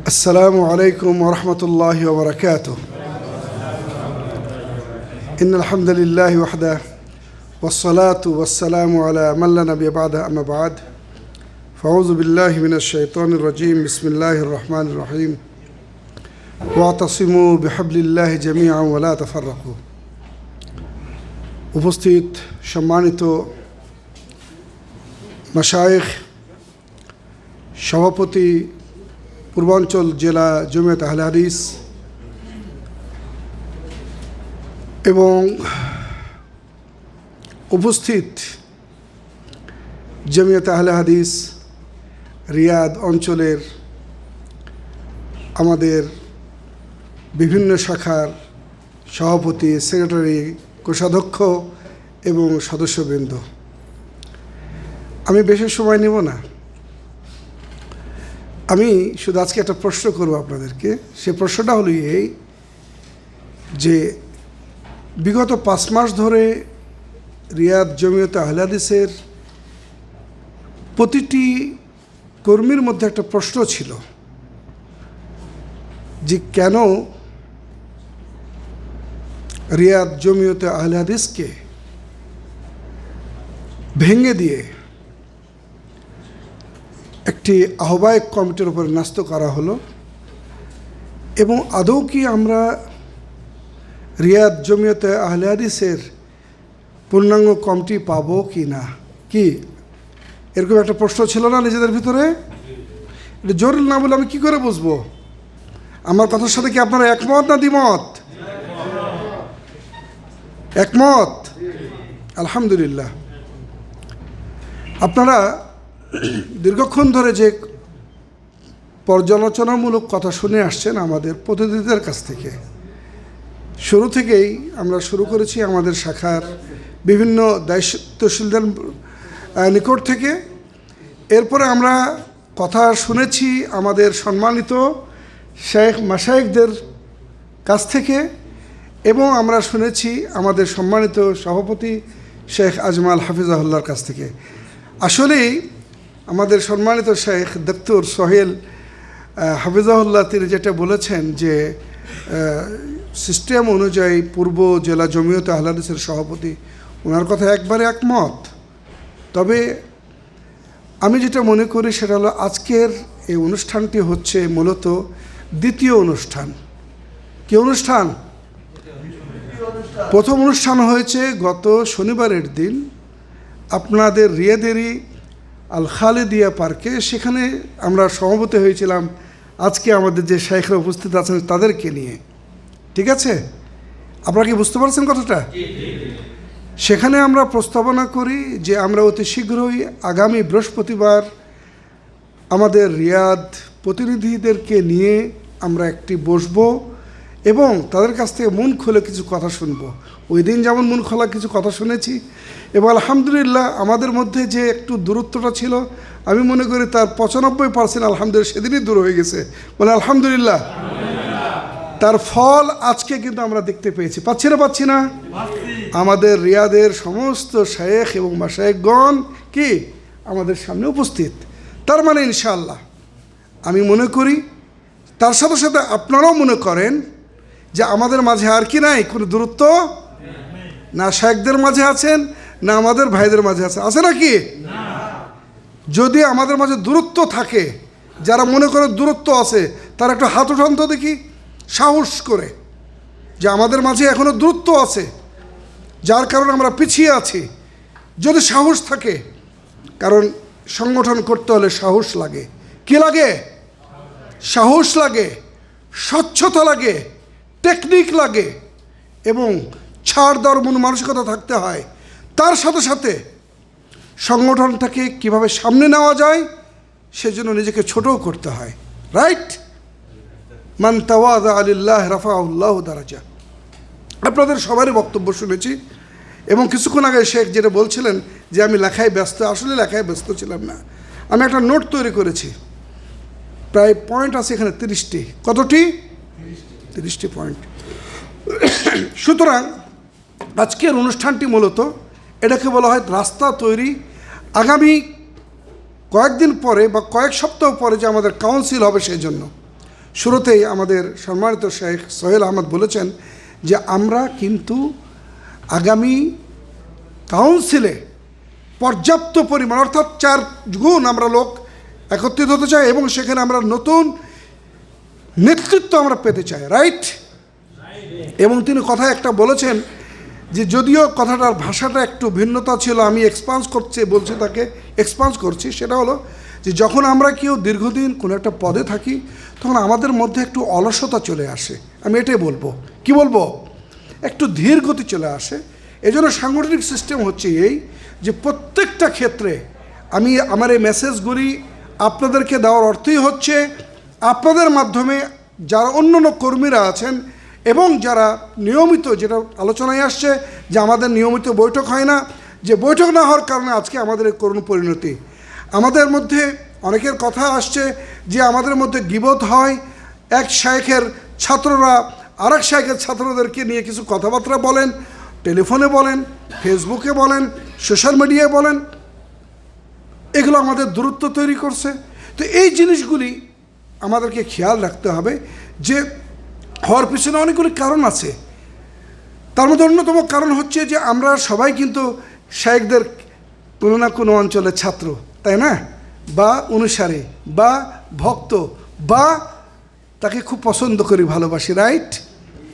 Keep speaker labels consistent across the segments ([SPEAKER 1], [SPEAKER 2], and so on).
[SPEAKER 1] السلام عليكم ورحمة الله وبركاته. إن الحمد لله وحده والصلاة والسلام على من لا نبي بعده أما بعد فأعوذ بالله من الشيطان الرجيم. بسم الله الرحمن الرحيم. واعتصموا بحبل الله جميعا ولا تفرقوا. উপস্থিত সম্মানিত মাশায়েখ, সভাপতি পূর্বাঞ্চল জেলা জমিয়ত আহলে হাদিস এবং উপস্থিত জমিয়ত আহলে হাদিস রিয়াদ অঞ্চলের আমাদের বিভিন্ন শাখার সভাপতি, সেক্রেটারি, কোষাধ্যক্ষ এবং সদস্যবৃন্দ, আমি বেশি সময় নেব না। আমি শুধু আজকে একটা প্রশ্ন করব আপনাদেরকে। সে প্রশ্নটা হলো এই যে বিগত 5 মাস ধরে রিয়াদ জমিয়ত আহলে হাদিসের প্রতিটি কর্মীর মধ্যে একটা প্রশ্ন ছিল যে কেন রিয়াদ জমিয়ত আহলে হাদিসকে ভেঙে দিয়ে একটি আহ্বায়ক কমিটির উপর ন্যস্ত করা হলো, এবং আদৌ কি আমরা রিয়াদ জমিয়তে আহলে হাদিসের পূর্ণাঙ্গ কমিটি পাবো কি না? কি এরকম একটা প্রশ্ন ছিল না নিজেদের ভিতরে? এটা জরুরি না বলে আমি কি করে বুঝবো? আমার কথার সাথে কি আপনারা একমত না দ্বিমত? একমত? আলহামদুলিল্লাহ। আপনারা দীর্ঘক্ষণ ধরে যে পর্যালোচনামূলক কথা শুনে আসছেন আমাদের প্রতিনিধিদের কাছ থেকে, শুরু থেকেই আমরা শুরু করেছি আমাদের শাখার বিভিন্ন দায়িত্বশীলদের নিকট থেকে। এরপরে আমরা কথা শুনেছি আমাদের সম্মানিত শেখ মাশায়েখদের কাছ থেকে, এবং আমরা শুনেছি আমাদের সম্মানিত সভাপতি শেখ আজমাল হাফিজাহুল্লাহর কাছ থেকে। আসলেই আমাদের সম্মানিত শেখ ডক্টর সোহেল হাফিজাহুল্লাহ তিনি যেটা বলেছেন যে সিস্টেম অনুযায়ী পূর্ব জেলা জমিয়তে আহলে হাদিসের সভাপতি, ওনার কথা একবারে একমত। তবে আমি যেটা মনে করি সেটা হলো আজকের এই অনুষ্ঠানটি হচ্ছে মূলত দ্বিতীয় অনুষ্ঠান। কি অনুষ্ঠান? প্রথম অনুষ্ঠান হয়েছে গত শনিবারের দিন আপনাদের রিয়াদেরই আল খালেদিয়া পার্কে। সেখানে আমরা সভাপতি হয়েছিলাম আজকে আমাদের যে শাইখরা উপস্থিত আছেন তাদেরকে নিয়ে। ঠিক আছে? আপনারা কি বুঝতে পারছেন কথাটা? সেখানে আমরা প্রস্তাবনা করি যে আমরা অতি শীঘ্রই আগামী বৃহস্পতিবার আমাদের রিয়াদ প্রতিনিধিদেরকে নিয়ে আমরা একটি বসবো এবং তাদের কাছ থেকে মন খুলে কিছু কথা শুনবো। ওই দিন যেমন মন খোলা কিছু কথা শুনেছি, এবং আলহামদুলিল্লাহ আমাদের মধ্যে যে একটু দূরত্বটা ছিল আমি মনে করি তার 95% আলহামদুলিল্লাহ সেদিনই দূর হয়ে গেছে। বলে আলহামদুলিল্লাহ। তার ফল আজকে কিন্তু আমরা দেখতে পেয়েছি। পাচ্ছি না? আমাদের রিয়াদের সমস্ত শায়েখ এবং মাশায়েখগণ কি আমাদের সামনে উপস্থিত। তার মানে ইনশাআল্লাহ আমি মনে করি, তার সাথে সাথে আপনারাও মনে করেন যে আমাদের মাঝে আর কি নাই, কোনো দূরত্ব না শায়েখদের মাঝে আছেন না আমাদের ভাইদের মাঝে আছে নাকি? যদি আমাদের মাঝে দূরত্ব থাকে, যারা মনে করে দূরত্ব আছে তারা একটু হাত উঠান তো দেখি সাহস করে, যে আমাদের মাঝে এখনো দূরত্ব আছে যার কারণে আমরা পিছিয়ে আছি। যদি সাহস থাকে, কারণ সংগঠন করতে হলে সাহস লাগে। কি লাগে? সাহস লাগে, স্বচ্ছতা লাগে, টেকনিক লাগে, এবং ছাড় দেওয়ার মন মানসিকতা থাকতে হয়। তার সাথে সাথে সংগঠনটাকে কিভাবে সামনে নেওয়া যায় সেজন্য নিজেকে ছোটও করতে হয়। রাইট? মান তাওয়াযা লিল্লাহ রাফাআহুল্লাহু দারাজা। আপনাদের সবারই বক্তব্য শুনেছি, এবং কিছুক্ষণ আগে শেখ যেটা বলছিলেন যে আমি লেখায় ব্যস্ত, আসলে লেখায় ব্যস্ত ছিলাম না। আমি একটা নোট তৈরি করেছি, প্রায় পয়েন্ট আছে এখানে 30টি। কতটি? 30টি পয়েন্ট। সুতরাং আজকের অনুষ্ঠানটি মূলত এটাকে বলা হয় রাস্তা তৈরি। আগামী কয়েকদিন পরে বা কয়েক সপ্তাহ পরে যে আমাদের কাউন্সিল হবে সেই জন্য। শুরুতেই আমাদের সম্মানিত শেখ সোহেল আহমদ বলেছেন যে আমরা কিন্তু আগামী কাউন্সিলে পর্যাপ্ত পরিমাণ অর্থাৎ 4 গুণ আমরা লোক একত্রিত হতে চাই এবং সেখানে আমরা নতুন নেতৃত্ব আমরা পেতে চাই, রাইট? এবং তিনি কথা একটা বলেছেন যে যদিও কথাটার ভাষাটা একটু ভিন্নতা ছিল, আমি এক্সপান্স করছি, সেটা হলো যে যখন আমরা কেউ দীর্ঘদিন কোনো একটা পদে থাকি তখন আমাদের মধ্যে একটু অলসতা চলে আসে। আমি এটাই বলবো, কি বলবো, একটু ধীর গতি চলে আসে। এজন্য সাংগঠনিক সিস্টেম হচ্ছে এই যে প্রত্যেকটা ক্ষেত্রে আমার এই মেসেজগুলি আপনাদেরকে দেওয়ার অর্থই হচ্ছে আপনাদের মাধ্যমে যারা অন্যান্য কর্মীরা আছেন এবং যারা নিয়মিত, যেটা আলোচনায় আসছে যে আমাদের নিয়মিত বৈঠক হয় না, যে বৈঠক না হওয়ার কারণে আজকে আমাদের এই করুণ পরিণতি। আমাদের মধ্যে অনেকের কথা আসছে যে আমাদের মধ্যে গীবত হয়, এক শায়েখের ছাত্ররা আরেক শায়েখের ছাত্রদেরকে নিয়ে কিছু কথাবার্তা বলেন, টেলিফোনে বলেন, ফেসবুকে বলেন, সোশ্যাল মিডিয়ায় বলেন, এগুলো আমাদের দূরত্ব তৈরি করছে। তো এই জিনিসগুলি আমাদেরকে খেয়াল রাখতে হবে যে হওয়ার পিছনে অনেকগুলি কারণ আছে। তার মধ্যে অন্যতম কারণ হচ্ছে যে আমরা সবাই কিন্তু শায়েখদের কোনো না কোনো অঞ্চলের ছাত্র, তাই না, বা অনুসারী বা ভক্ত বা তাকে খুব পছন্দ করি, ভালোবাসি, রাইট?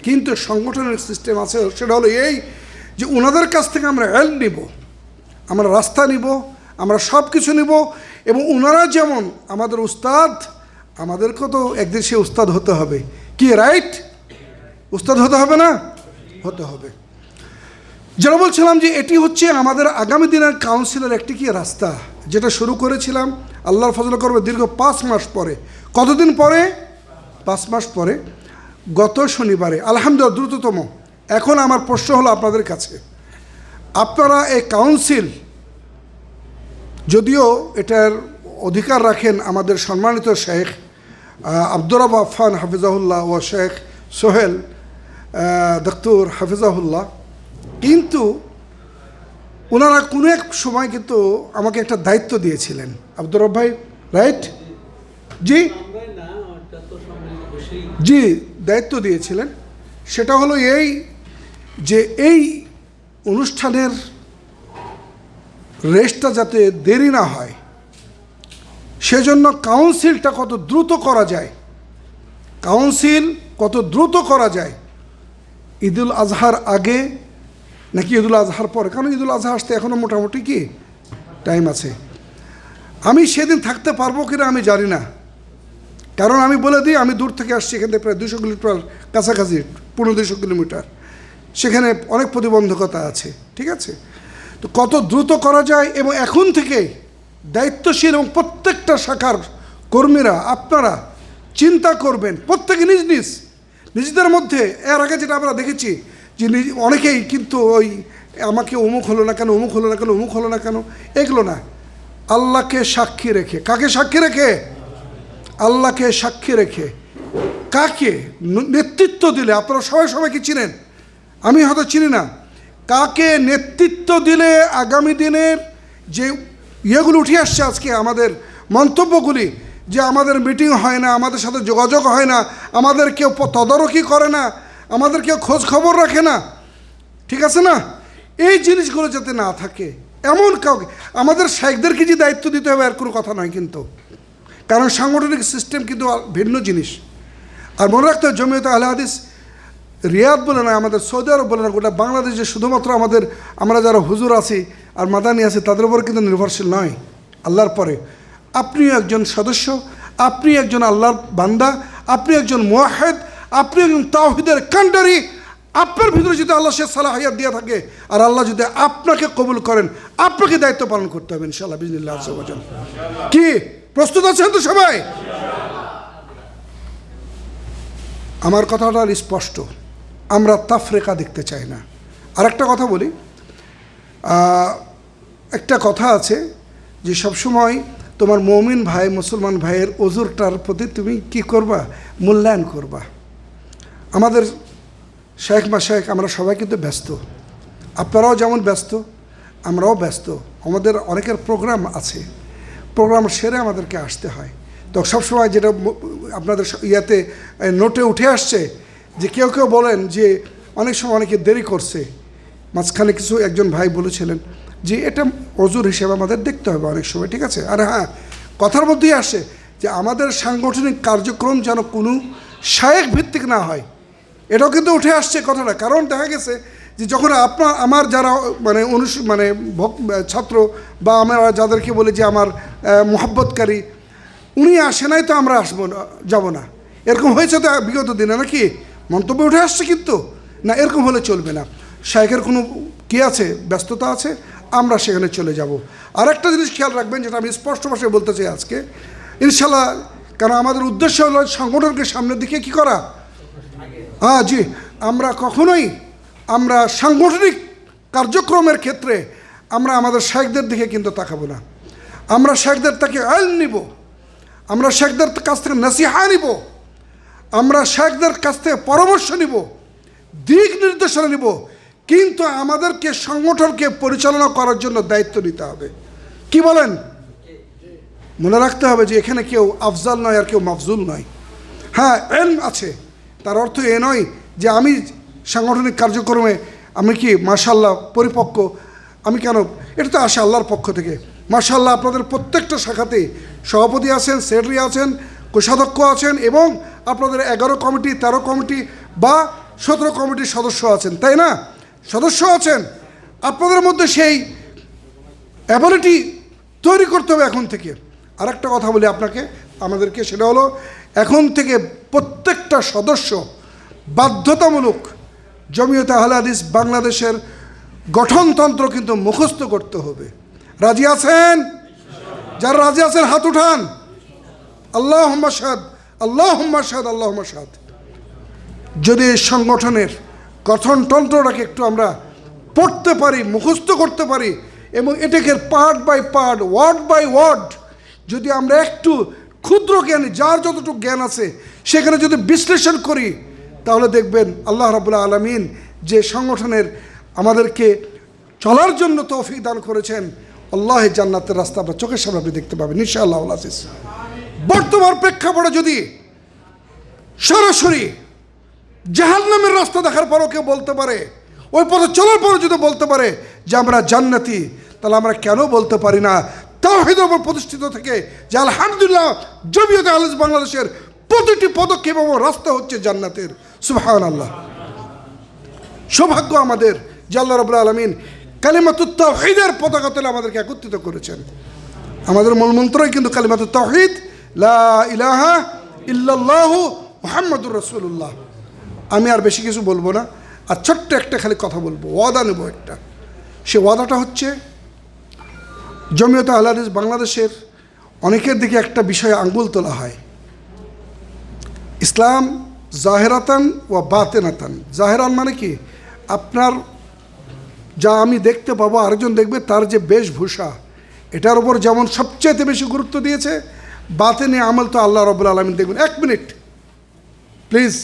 [SPEAKER 1] কিন্তু সংগঠনের সিস্টেম আছে, সেটা হলো এই যে ওনাদের কাছ থেকে আমরা হেল্প নিব, আমরা রাস্তা নিব, আমরা সব কিছু নিব এবং ওনারা যেমন আমাদের উস্তাদ, আমাদেরকেও তো একদিন সে উস্তাদ হতে হবে, কি রাইট? উস্তাদ হতে হবে না? হতে হবে। যেটা বলছিলাম যে এটি হচ্ছে আমাদের আগামী দিনের কাউন্সিলের একটি কি রাস্তা, যেটা শুরু করেছিলাম আল্লাহর ফজল করবে দীর্ঘ 5 মাস পরে। কতদিন পরে? 5 মাস পরে, গত শনিবারে, আলহামদুলিল্লাহ দ্রুততম। এখন আমার প্রশ্ন হলো আপনাদের কাছে, আপনারা এই কাউন্সিল, যদিও এটার অধিকার রাখেন আমাদের সম্মানিত শেখ আব্দুর রব আফফান হাফিজাহুল্লাহ ও শেখ সোহেল দক্তুর হাফিজাহুল্লাহ, কিন্তু ওনারা কোনো এক সময় কিন্তু আমাকে একটা দায়িত্ব দিয়েছিলেন, আব্দুর রব ভাই, রাইট? জি জি, দায়িত্ব দিয়েছিলেন। সেটা হলো এই যে এই অনুষ্ঠানের রেস্টটা যাতে দেরি না হয়, সেজন্য কাউন্সিলটা কত দ্রুত করা যায়, ঈদুল আজহার আগে নাকি ঈদুল আজহার পরে, কারণ ঈদুল আজহা আসতে এখনও মোটামুটি কি টাইম আছে। আমি সেদিন থাকতে পারবো কিনা আমি জানি না, কারণ আমি বলে দিই আমি দূর থেকে আসছি, এখান থেকে প্রায় 200 কিলোমিটার কাছাকাছি, 1500 কিলোমিটার, সেখানে অনেক প্রতিবন্ধকতা আছে, ঠিক আছে? তো কত দ্রুত করা যায় এবং এখন থেকে দায়িত্বশীল এবং প্রত্যেকটা শাখার কর্মীরা আপনারা চিন্তা করবেন, প্রত্যেকে নিজেদের মধ্যে। এর আগে যেটা আমরা দেখেছি যে অনেকেই কিন্তু ওই আমাকে অমুক হলো না কেন, এগুলো না, আল্লাহকে সাক্ষী রেখে, কাকে সাক্ষী রেখে? আল্লাহকে সাক্ষী রেখে কাকে নেতৃত্ব দিলে, আপনারা সবাইকে চিনেন, আমি হয়তো চিনি না, কাকে নেতৃত্ব দিলে আগামী দিনের যে ইয়েগুলো উঠে আসছে আজকে আমাদের মন্তব্যগুলি, যে আমাদের মিটিং হয় না, আমাদের সাথে যোগাযোগ হয় না, আমাদের কেউ তদারকি করে না, আমাদের কেউ খোঁজ খবর রাখে না, ঠিক আছে না, এই জিনিসগুলো যাতে না থাকে এমন কাউকে আমাদের শাইখদেরকে যে দায়িত্ব দিতে হবে আর কোনো কথা নয় কিন্তু, কারণ সাংগঠনিক সিস্টেম কিন্তু ভিন্ন জিনিস। আর মনে রাখতে হবে জমিয়তে আহলে হাদিস রিয়াদ বলে না, আমাদের সৌদি আরব বলে না, গোটা বাংলাদেশে শুধুমাত্র আমরা যারা হুজুর আছি আর মাদানি আছি তাদের উপর কিন্তু নির্ভরশীল নয়। আল্লাহর পরে আপনিও একজন সদস্য, আপনি একজন আল্লাহর বান্দা, আপনি একজন মুওয়াহহিদ, আপনি একজন তাওহীদের কান্ডারি। আপনার ভিতরে যদি আল্লাহ সে সালাহিয়াত দিয়ে থাকে আর আল্লাহ যদি আপনাকে কবুল করেন, আপনাকে দায়িত্ব পালন করতে হবে ইনশাআল্লাহ বিজনিল্লাহ আযজা ওয়া জাল্লা। কি প্রস্তুত আছেন তো সবাই? আমার কথাটা স্পষ্ট, আমরা তাফরিকা দেখতে চাই না। আর একটা কথা বলি, একটা কথা আছে যে সবসময় তোমার মুমিন ভাই, মুসলমান ভাইয়ের ওজুরটার প্রতি তুমি কি করবা? মূল্যায়ন করবা। আমাদের শায়েখ মাশায়েখ আমরা সবাই কিন্তু ব্যস্ত, আপনারাও যেমন ব্যস্ত, আমরাও ব্যস্ত, আমাদের অনেকের প্রোগ্রাম আছে, প্রোগ্রাম সেরে আমাদেরকে আসতে হয়। তো সবসময় যেটা আপনাদের ইয়াতে নোটে উঠে আসছে যে কেউ কেউ বলেন যে অনেক সময় অনেকে দেরি করছে, মাঝখানে কিছু একজন ভাই বলেছিলেন যে এটা অজুর হিসেবে আমাদের দেখতে হবে অনেক সময়, ঠিক আছে। আর হ্যাঁ, কথার মধ্যেই আসে যে আমাদের সাংগঠনিক কার্যক্রম যেন কোনো শায়েখ ভিত্তিক না হয়, এটাও কিন্তু উঠে আসছে কথাটা। কারণ দেখা গেছে যে যখন আমার যারা মানে ছাত্র বা আমরা যাদেরকে বলি যে আমার মোহাব্বতকারী, উনি আসে নাই তো আমরা আসবো না, যাবো না, এরকম হয়েছে তো বিগত দিনে নাকি মন্তব্য উঠে আসছে। কিন্তু না, এরকম হলে চলবে না। শায়েখের কোনো কী আছে, ব্যস্ততা আছে, আমরা সেখানে চলে যাব। আর একটা জিনিস খেয়াল রাখবেন, যেটা আমি স্পষ্ট ভাষায় বলতে চাই আজকে ইনশাল্লাহ, কারণ আমাদের উদ্দেশ্য হলো সংগঠনকে সামনের দিকে কী করা। হ্যাঁ জি, আমরা কখনোই আমরা সাংগঠনিক কার্যক্রমের ক্ষেত্রে আমরা আমাদের শায়েখদের দিকে কিন্তু তাকাবো না। আমরা শায়েখদের থেকে ইলম নিব, আমরা শায়েখদের কাছ থেকে নসিহা নিব, আমরা শায়েখদের কাছ থেকে পরামর্শ নিব, দিক নির্দেশনা নিব, কিন্তু আমাদেরকে সংগঠনকে পরিচালনা করার জন্য দায়িত্ব নিতে হবে। কি বলেন? মনে রাখতে হবে যে এখানে কেউ আফজাল নয় আর কেউ মাফজুল নয়। হ্যাঁ, ইলম আছে, তার অর্থ এ নয় যে আমি সাংগঠনিক কার্যক্রমে আমি কি মাশাআল্লাহ পরিপক্ক, আমি কেন, এটা তো আসে আল্লাহর পক্ষ থেকে। মাশাআল্লাহ আপনাদের প্রত্যেকটা শাখাতে সভাপতি আছেন, সেক্রেটারি আছেন, কোষাধ্যক্ষ আছেন, এবং আপনাদের 11 কমিটি 13 কমিটি বা 17 কমিটির সদস্য আছেন, তাই না? সদস্য আছেন। আপনাদের মধ্যে সেই অ্যাবিলিটি তৈরি করতে হবে এখন থেকে। আর একটা কথা বলি আমাদেরকে, সেটা হলো এখন থেকে প্রত্যেকটা সদস্য বাধ্যতামূলক জমিয়তে আহলে হাদিস বাংলাদেশের গঠনতন্ত্র কিন্তু মুখস্থ করতে হবে। রাজি আছেন? যারা রাজি আছেন হাত উঠান। আল্লাহুম্মা শাহাদ, আল্লাহুম্মা শাহাদ, আল্লাহুম্মা শাহাদ। যদি এই সংগঠনের গঠনতন্ত্রটাকে একটু আমরা পড়তে পারি, মুখস্থ করতে পারি, এবং এটাকে part by part, word by word যদি আমরা একটু ক্ষুদ্র জ্ঞানী, যার যতটুকু জ্ঞান আছে সেখানে যদি বিশ্লেষণ করি, তাহলে দেখবেন আল্লাহ রাব্বুল আলামিন যে সংগঠনের আমাদেরকে চলার জন্য তৌফিক দান করেছেন, আল্লাহ জান্নাতের রাস্তা আপনার চোখের সামনে আপনি দেখতে পাবেন ইনশাআল্লাহ আজিজ। বর্তমান প্রেক্ষাপটে যদি সরাসরি জাহান্নামের রাস্তা দেখার পরও কেউ বলতে পারে, ওই পথে চলার পরও যদি বলতে পারে যে আমরা জান্নাতি, তাহলে আমরা কেন বলতে পারি না তাওহীদের উপর প্রতিষ্ঠিত থেকে যে আলহামদুলিল্লাহ জমিয়তে আহলে হাদিস বাংলাদেশের প্রতিটি পদক্ষেপ এবং রাস্তা হচ্ছে জান্নাতের। সুবহানাল্লাহ। সৌভাগ্য আমাদের যে আল্লাহ রাব্বুল আলামিন কালিমাতুত তাওহীদের পতাকা তলে আমাদেরকে একত্রিত করেছেন। আমাদের মূল মন্ত্রই কিন্তু কালিমাতুত তাওহীদ, লা ইলাহা ইল্লাল্লাহু মুহাম্মাদুর রাসূলুল্লাহ। আমি আর বেশি কিছু বলবো না, আর ছোট্ট একটা খালি কথা বলবো, ওয়াদা নেব একটা। সে ওয়াদাটা হচ্ছে জমিয়তে আহলে হাদিস বাংলাদেশের অনেকের দিকে একটা বিষয়ে আঙ্গুল তোলা হয়, ইসলাম জাহেরাতান ও বাতেনাতান। জাহেরান মানে কি, আপনার যা আমি দেখতে পাবো আরেকজন দেখবে, তার যে বেশভূষা, এটার উপর যেমন সবচেয়ে বেশি গুরুত্ব দিয়েছে, বাতেনে আমল তো আল্লাহ রাব্বুল আলামিন দেখবেন। 1 মিনিট প্লিজ,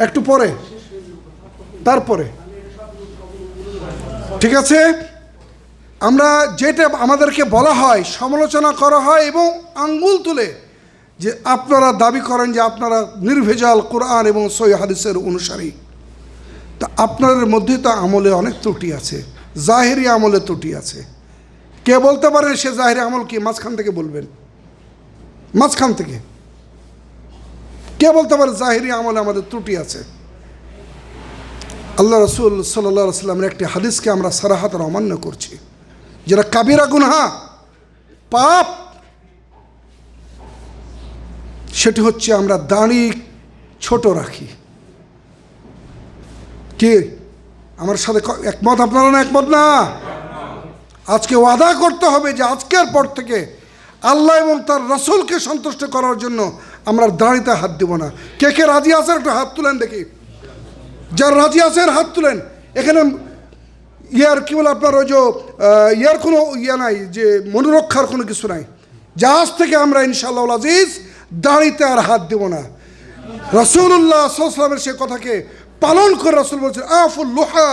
[SPEAKER 1] একটু পরে, তারপরে, ঠিক আছে। আমরা যেটা আমাদেরকে বলা হয়, সমালোচনা করা হয় এবং আঙ্গুল তুলে যে আপনারা দাবি করেন যে আপনারা নির্ভেজাল কোরআন এবং সহিহ হাদিসের অনুসারী, তা আপনাদের মধ্যে তো আমলে অনেক ত্রুটি আছে, জাহেরি আমলে ত্রুটি আছে। কে বলতে পারেন সে জাহেরি আমল কি? মাঝখান থেকে বলবেন, মাঝখান থেকে কে বলতে পারে জাহেরি আমলে আমাদের ত্রুটি আছে? আল্লাহ রাসূল সাল্লাল্লাহু আলাইহি ওয়াসাল্লামের একটি হাদিসকে আমরা সারাহাত অমান্য করছি, যেটা কাবিরা গুনাহ, পাপ। সেটি হচ্ছে আমরা দাড়ি ছোট রাখি। কি আমার সাথে একমত? আপনারা না একমত? না। আজকে ওয়াদা করতে হবে যে আজকের পর থেকে আল্লাহ এবং তার রাসূলকে সন্তুষ্ট করার জন্য আমরা দাড়িতে হাত দেব না। কে কে রাজি আছেন একটু হাত তুলেন দেখি। যারা রাজি আছেন হাত তুলেন। এখানে ইয়ার কি বলে আপনার ওই যে ইয়ার কোনো ইয়ে নাই, যে মনোরক্ষার কোনো কিছু নাই। জাহাজ থেকে আমরা ইনশাআল্লাহ আজিজ দাড়িতে আর হাত দেব না। রাসূলুল্লাহ সাল্লাল্লাহু আলাইহি ওয়াসাল্লামের সে কথাকে পালন করে রাসূল বলছেন, আফুল লুহা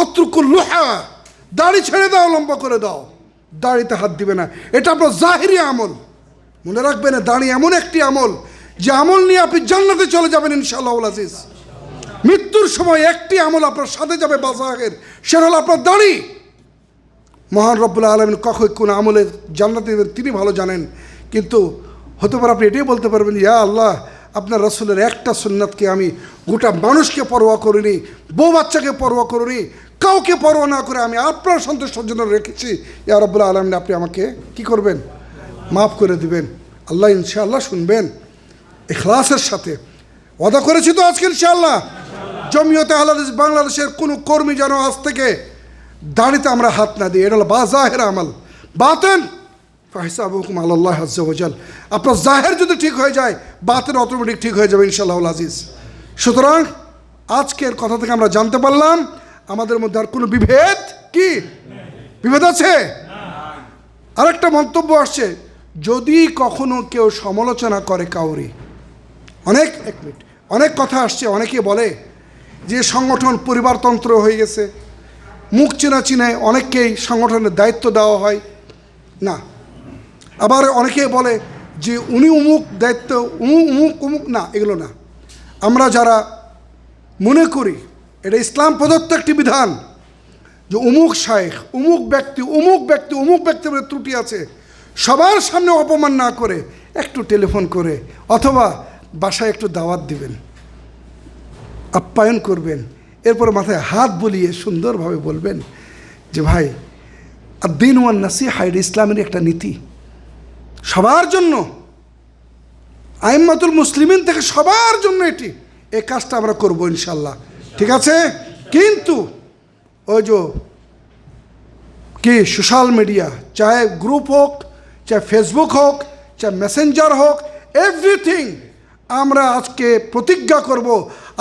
[SPEAKER 1] আতরুকুল লুহা, দাড়ি ছেড়ে দাও, লম্বা করে দাও, দাড়িতে হাত দিবে না। এটা আপনার জাহিরি আমল। মনে রাখবেন দাড়ি এমন একটি আমল যে আমল নিয়ে আপনি জান্নাতে চলে যাবেন ইনশাআল্লাহ আজিজ। মৃত্যুর সময় একটি আমল আপনার সাথে যাবে বাজাহের, সেটা হলো আপনার দাড়ি। মহান রব্বুল আলামিন কখন কোন আমলের জান্নাতে দেবেন তিনি ভালো জানেন, কিন্তু হতে পারে আপনি এটাই বলতে পারবেন, ইয়া আল্লাহ, আপনার রসুলের একটা সুন্নাতকে আমি গোটা মানুষকে পরোয়া করিনি, বউ বাচ্চাকে পরোয়া করিনি, কাউকে পরোয়া না করে আমি আপনার সন্তুষ্টের জন্য রেখেছি। ইয়া রব্বুল আলামিন, আপনি আমাকে কি করবেন? মাফ করে দিবেন। আল্লাহ ইনশাআল্লাহ শুনবেন ইখলাসের সাথে। ওয়াদা করেছি তো আজকে ইনশাআল্লাহ জমিয়তে আহলে হাদিস বাংলাদেশের কোনো কর্মী যেন আজ থেকে দাড়িতে আমরা হাত না দিই। এটা হলো বাজাহের আমল, বাতেন ফাহিসাবুকুম আলাল্লাহ আজ্জা ওয়াজাল। আপনার জাহের যদি ঠিক হয়ে যায়, বাতেন অটোমেটিক ঠিক হয়ে যাবে ইনশাআল্লাহ আজিজ। সুতরাং আজকের কথা থেকে আমরা জানতে পারলাম আমাদের মধ্যে আর কোনো বিভেদ কি বিভেদ আছে? আরেকটা মন্তব্য আসছে, যদি কখনো কেউ সমালোচনা করে কাউরি, অনেক কথা আসছে, অনেকে বলে যে সংগঠন পরিবারতন্ত্র হয়ে গেছে, মুখ চেনা চিনায় অনেককেই সংগঠনের দায়িত্ব দেওয়া হয় না। আবার অনেকে বলে যে উনি উমুক দায়িত্ব, উমুক না, এগুলো না। আমরা যারা মনে করি এটা ইসলাম প্রদত্ত একটি বিধান যে অমুক শায়েখ, অমুক ব্যক্তির ত্রুটি আছে, সবার সামনে অপমান না করে একটু টেলিফোন করে অথবা বাসায় একটু দাওয়াত দিবেন, আপ্যায়ন করবেন, এরপর মাথায় হাত বুলিয়ে সুন্দরভাবে বলবেন যে ভাই আদ-দীন ওয়ান নাসিহা, এটা ইসলামের একটা নীতি, সবার জন্য, আইম্মাতুল মুসলিমিন থেকে সবার জন্য এটি, এই কাজটা আমরা করবো ইনশাল্লাহ, ঠিক আছে? কিন্তু ওই যে কি সোশ্যাল মিডিয়া, চাহে গ্রুপ হোক, চাহে ফেসবুক হোক, চাহে মেসেঞ্জার হোক, এভরিথিং আমরা আজকে প্রতিজ্ঞা করব,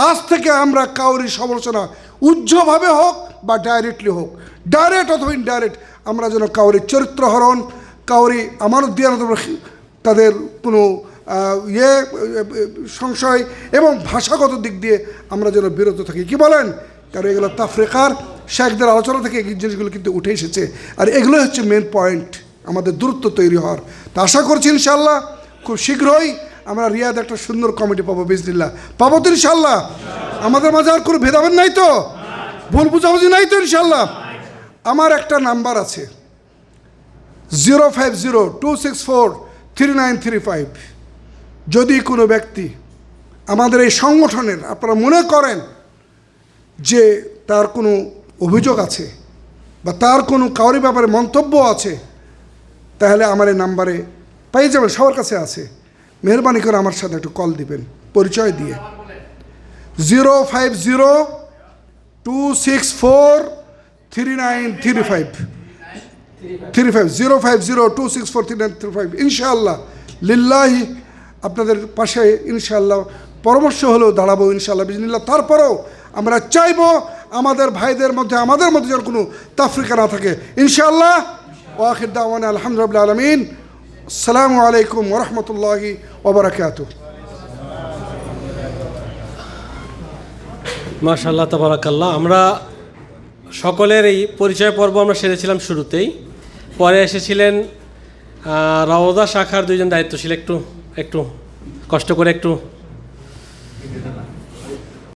[SPEAKER 1] আজ থেকে আমরা কাউরি সমালোচনা উজ্জ্বলভাবে হোক বা ডাইরেক্টলি হোক, ডাইরেক্ট অথবা ইনডাইরেক্ট, আমরা যেন কাউরি চরিত্র হরণ, কাউরি আমানত দিয়ানত, তাদের কোনো সংশয় এবং ভাষাগত দিক দিয়ে আমরা যেন বিরত থাকি। কি বলেন? কারণ এগুলো তাফরিকার শেখদের আলোচনা থেকে এই জিনিসগুলো কিন্তু উঠে এসেছে, আর এগুলো হচ্ছে মেন পয়েন্ট আমাদের দূরত্ব তৈরি হওয়ার। তা আশা করছি ইনশাআল্লাহ খুব শীঘ্রই আমরা রিয়াদ একটা সুন্দর কমিটি পাবো, বিজনিল্লাহ পাবো তো ইনশাআল্লাহ। আমাদের মাঝে আর কোনো ভেদাভেদ নাই তো, ভুল বুঝাবুঝি নাই তো ইনশাআল্লাহ। আমার একটা নাম্বার আছে 050-264-3935। যদি কোনো ব্যক্তি আমাদের এই সংগঠনের আপনারা মনে করেন যে তার কোনো অভিযোগ আছে বা তার কোনো কাউরি ব্যাপারে মন্তব্য আছে, তাহলে আমার এই নাম্বারে পেয়ে যাবেন, সবার কাছে আছে। মেহরবানি করে আমার সাথে একটু কল দিবেন পরিচয় দিয়ে। 050-264-3935 050-264-3935। ইনশাআল্লাহ লিল্লাহি আপনাদের পাশে ইনশাআল্লাহ পরামর্শ হলেও দাঁড়াবো ইনশাআল্লাহ বিজনিল্লাহ। তারপরেও আমরা চাইবো আমাদের ভাইদের মধ্যে, আমাদের মধ্যে যেন কোনো তাফরিকা না থাকে ইনশাআল্লাহ। ওয়া আখির দাওয়ানা আলহামদুলিল্লাহ আলামিন। আসসালামু আলাইকুম ওয়া রাহমাতুল্লাহি ওয়া বারাকাতুহু।
[SPEAKER 2] মাশাআল্লাহ তাবারাকাল্লাহ। আমরা সকলের এই পরিচয় পর্ব আমরা সেরেছিলাম শুরুতেই, পরে এসেছিলেন রওজা শাখার দুইজন দায়িত্বশীল, একটু কষ্ট করে একটু